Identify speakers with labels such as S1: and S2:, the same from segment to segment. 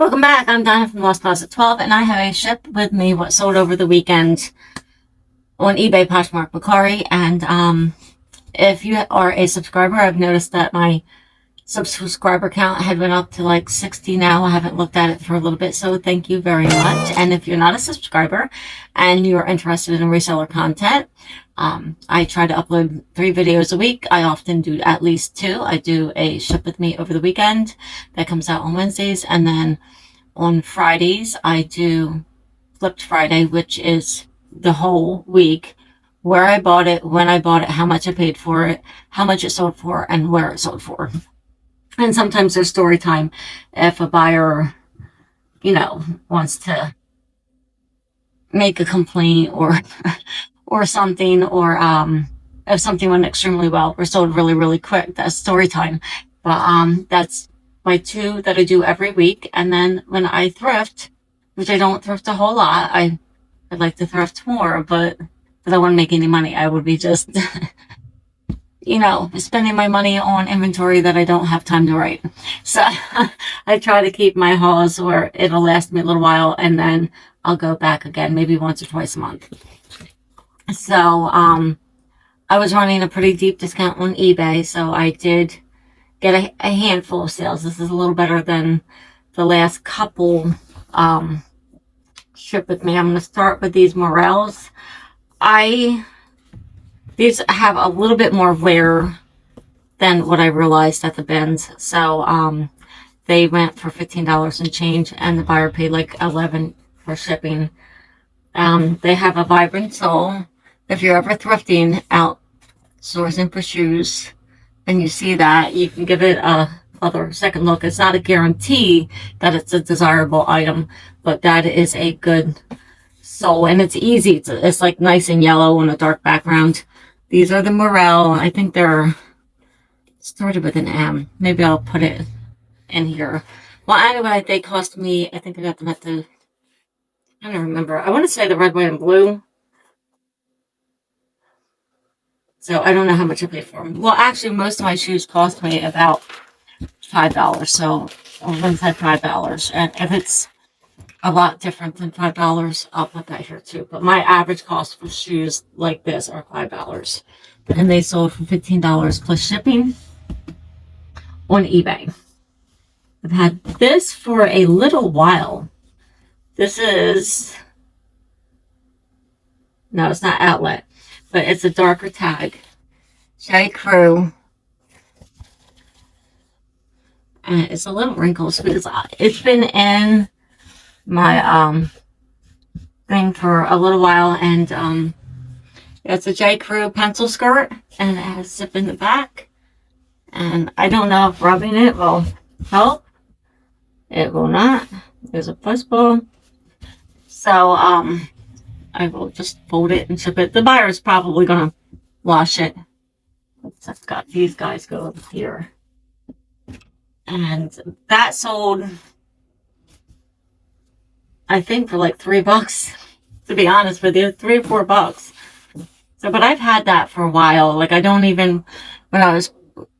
S1: Welcome back. I'm Donna from Lost Closet 12, and I have a ship with me what sold over the weekend on eBay, Poshmark, Macari. And if you are a subscriber, I've noticed that my subscriber count had went up to like 60 now. I haven't looked at it for a little bit, so thank you very much. And if you're not a subscriber and you're interested in reseller content, I try to upload 3 videos a week. I often do at least 2. I do a ship with me over the weekend that comes out on Wednesdays, and then on Fridays I do Flipped Friday, which is the whole week, where I bought it, when I bought it, how much I paid for it, how much it sold for, and where it sold for. And sometimes there's story time if a buyer, wants to make a complaint or or something, or if something went extremely well or sold really, really quick. That's story time. But that's my 2 that I do every week. And then when I thrift, which I don't thrift a whole lot, I'd like to thrift more, but if I wouldn't make any money, I would be just spending my money on inventory that I don't have time to write. So I try to keep my hauls where it'll last me a little while, and then I'll go back again, maybe once or twice a month. So I was running a pretty deep discount on eBay, so I did get a handful of sales. This is a little better than the last couple ship with me. I'm going to start with these morels. These have a little bit more wear than what I realized at the bins. So they went for $15 and change, and the buyer paid like $11 for shipping. They have a vibrant sole. If you're ever thrifting out sourcing for shoes and you see that, you can give it a second look. It's not a guarantee that it's a desirable item, but that is a good sole, and it's easy. It's like nice and yellow on a dark background. These are the Morel. I think they're started with an M. Maybe I'll put it in here. Well, anyway, they cost me, I think I got them at the, I don't remember. I want to say the red, white, and blue. So I don't know how much I paid for them. Well, actually, most of my shoes cost me about $5. So one said $5. And if it's a lot different than $5, I'll put that here too. But my average cost for shoes like this are $5. And they sold for $15 plus shipping on eBay. I've had this for a little while. This is, no, it's not Outlet, but it's a darker tag. J. Crew. And it's a little wrinkles because it's been in my thing for a little while, and it's a J. Crew pencil skirt, and it has zip in the back. And I don't know if rubbing it will help. It will not. There's a fuzzball. So I will just fold it and ship it. The buyer is probably gonna wash it. I've got these guys go over here. And that sold, I think, for like $3, to be honest with you, $3 or $4. So, but I've had that for a while. Like, I don't even, when I was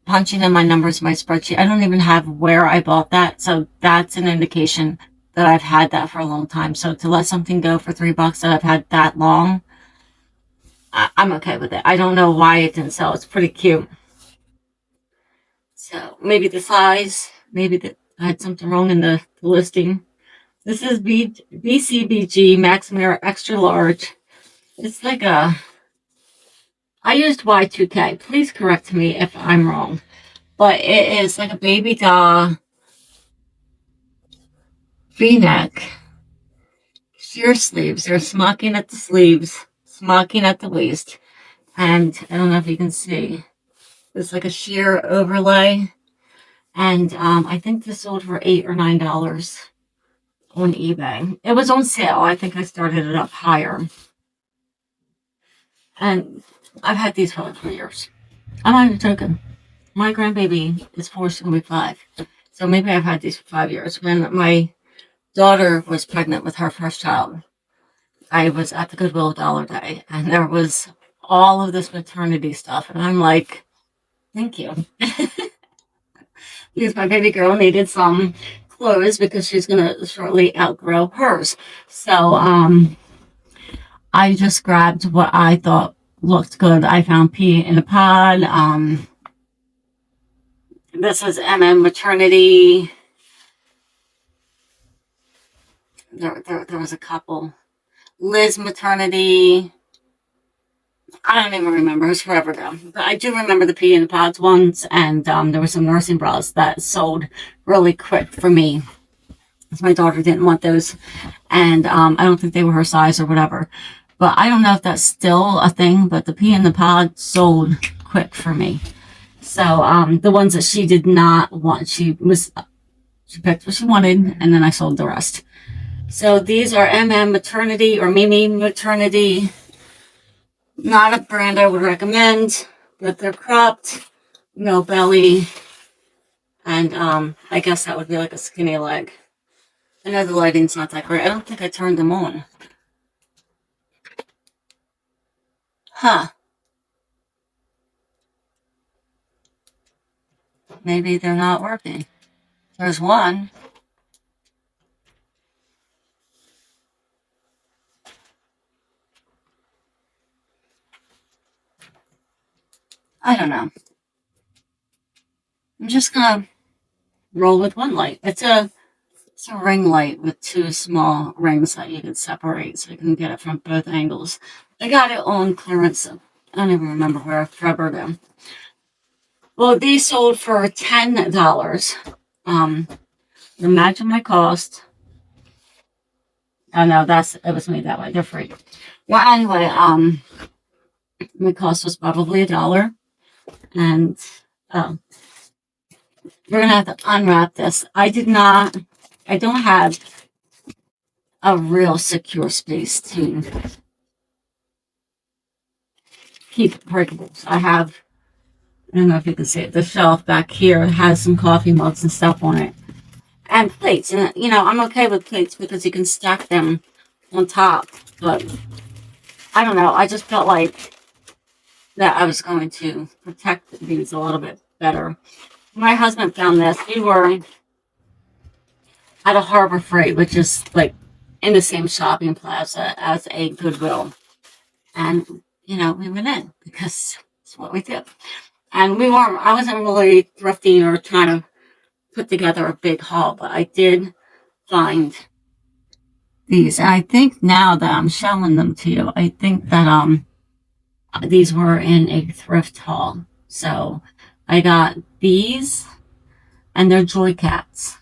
S1: punching in my numbers in my spreadsheet, I don't even have where I bought that. So that's an indication that I've had that for a long time. So to let something go for $3 that I've had that long, I'm okay with it. I don't know why it didn't sell. It's pretty cute. So maybe the size, maybe I had something wrong in the listing. This is BCBG Maximera Extra Large. It's like I used Y2K. Please correct me if I'm wrong. But it is like a baby doll V-neck. Sheer sleeves. They're smocking at the sleeves, smocking at the waist. And I don't know if you can see. It's like a sheer overlay. And I think this sold for $8 or $9 on eBay. It was on sale. I think I started it up higher. And I've had these for like 3 years. I'm not even joking. My grandbaby is 4, she's going to be 5. So maybe I've had these for 5 years. When my daughter was pregnant with her first child, I was at the Goodwill Dollar Day, and there was all of this maternity stuff. And I'm like, thank you. Because my baby girl needed some clothes because she's going to shortly outgrow hers. So, I just grabbed what I thought looked good. I found pea in a pod. This is maternity. There was a couple. Liz maternity. I don't even remember. It was forever ago. But I do remember the pea in the pods ones. And there were some nursing bras that sold really quick for me. Because my daughter didn't want those. And I don't think they were her size or whatever. But I don't know if that's still a thing. But the pea in the pod sold quick for me. So the ones that she did not want, she picked what she wanted. And then I sold the rest. So these are maternity or Mimi maternity. Not a brand I would recommend, but they're cropped, no belly, and I guess that would be like a skinny leg. I know the lighting's not that great. I don't think I turned them on. Huh. Maybe they're not working. There's one. I don't know. I'm just gonna roll with one light. It's a ring light with two small rings that you can separate so you can get it from both angles. I got it on clearance. I don't even remember where I covered them. Well, these sold for $10. Imagine my cost. Oh no, it was made that way. They're free. Well, anyway, my cost was probably $1. And we're gonna have to unwrap this. I don't have a real secure space to keep breakables. I don't know if you can see it, the shelf back here has some coffee mugs and stuff on it. And plates. And, I'm okay with plates because you can stack them on top. But, I don't know. I just felt like that I was going to protect these a little bit better. My husband found this. We were at a Harbor Freight, which is like in the same shopping plaza as a Goodwill. And, we went in because it's what we do. And I wasn't really thrifting or trying to put together a big haul, but I did find these. And I think now that I'm showing them to you, I think that these were in a thrift haul. So I got these, and they're Joy Cats.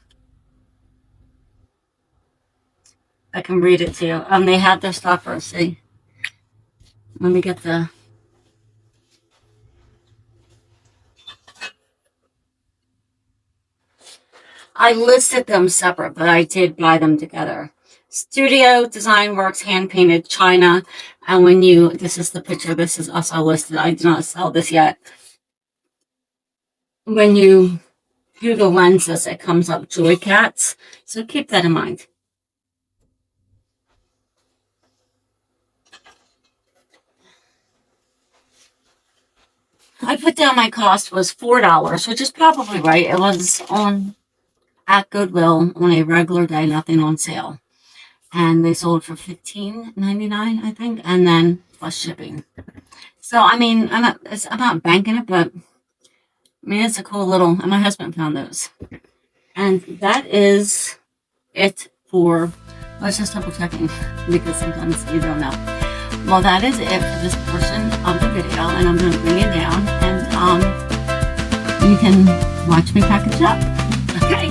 S1: I can read it to you. They have their stuffers, see? Let me get I listed them separate, but I did buy them together. Studio, Design Works, Hand Painted, China. And this is the picture, this is also listed. I did not sell this yet. When you do the lenses, it comes up Joy Cats. So keep that in mind. I put down my cost was $4, which is probably right. It was at Goodwill on a regular day, nothing on sale. And they sold for $15.99, I think, and then plus shipping. So, I'm not banking it, but it's a cool little, and my husband found those. And that is it for, let's just double checking, because sometimes you don't know. Well, that is it for this portion of the video, and I'm going to bring it down, and you can watch me package up. Okay.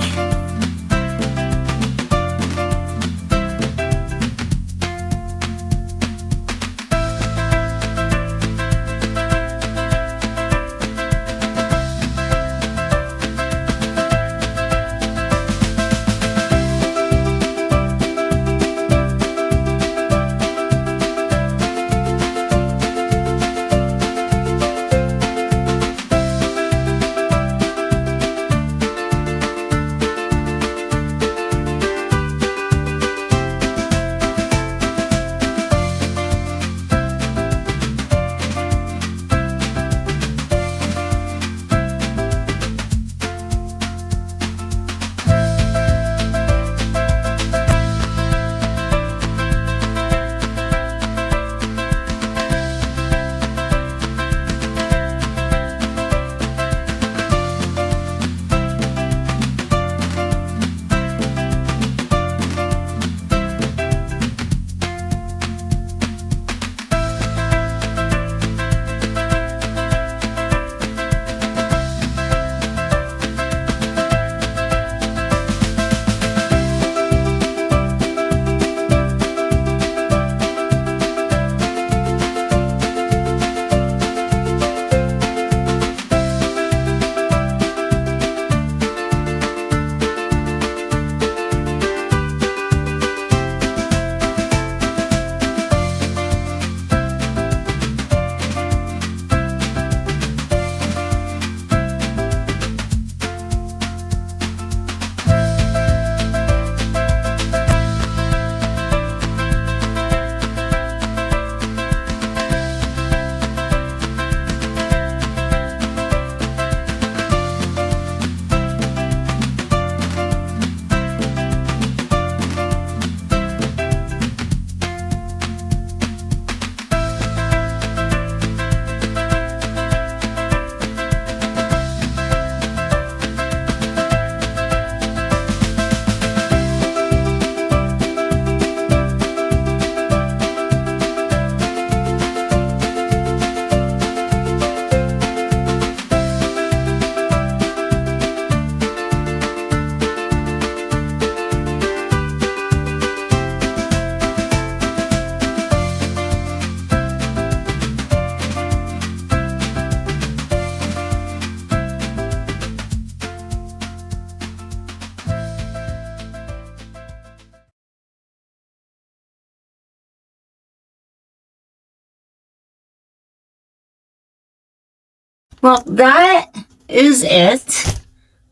S1: Well, that is it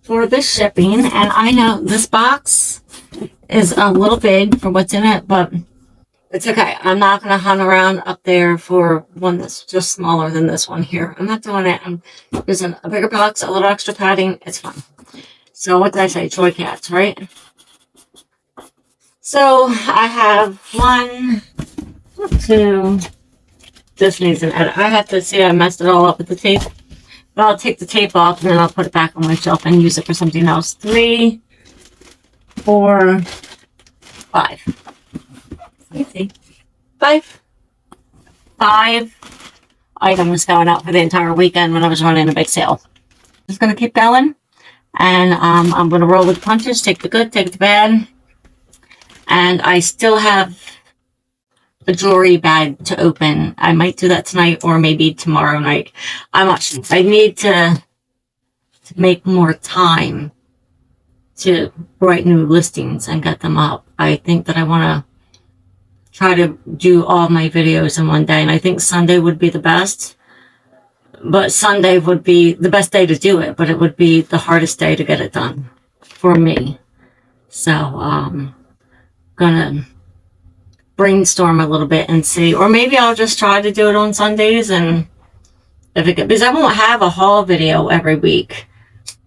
S1: for the shipping. And I know this box is a little big for what's in it, but it's okay. I'm not going to hunt around up there for one that's just smaller than this one here. I'm not doing it. I'm using a bigger box, a little extra padding. It's fine. So what did I say? Joy cats, right? So I have 1, 2. This needs an edit. I have to see I messed it all up with the tape. But I'll take the tape off and then I'll put it back on my shelf and use it for something else. 3, 4, 5. Let's see. 5 items going out for the entire weekend when I was running a big sale. Just going to keep going. And I'm going to roll with punches. Take the good, take the bad. And I still have a jewelry bag to open. I might do that tonight or maybe tomorrow night. I'm not sure. I need to make more time to write new listings and get them up. I think that I want to try to do all my videos in one day. And I think Sunday would be the best. But Sunday would be the best day to do it. But it would be the hardest day to get it done for me. So, gonna brainstorm a little bit and see, or maybe I'll just try to do it on Sundays, and if it could, because I won't have a haul video every week.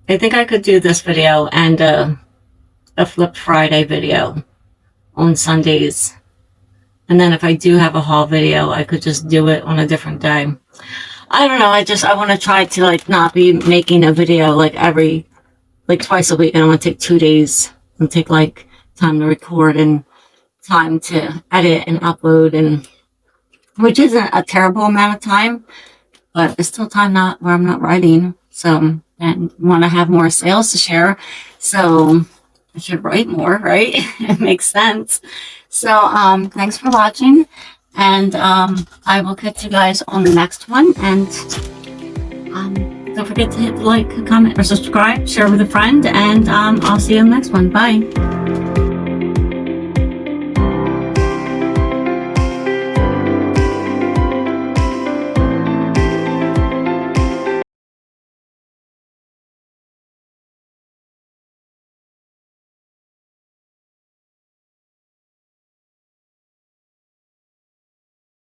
S1: I think I could do this video and a Flip Friday video on Sundays, and then if I do have a haul video, I could just do it on a different day. I don't know. I want to try to like not be making a video like twice a week, and I want to take 2 days and take like time to record and time to edit and upload, and which isn't a terrible amount of time, but it's still time not where I'm not writing. So, and want to have more sales to share, so I should write more, right? It makes sense. So thanks for watching, and I will catch you guys on the next one. And don't forget to hit the like, comment, or subscribe, share with a friend, and I'll see you in the next one. Bye.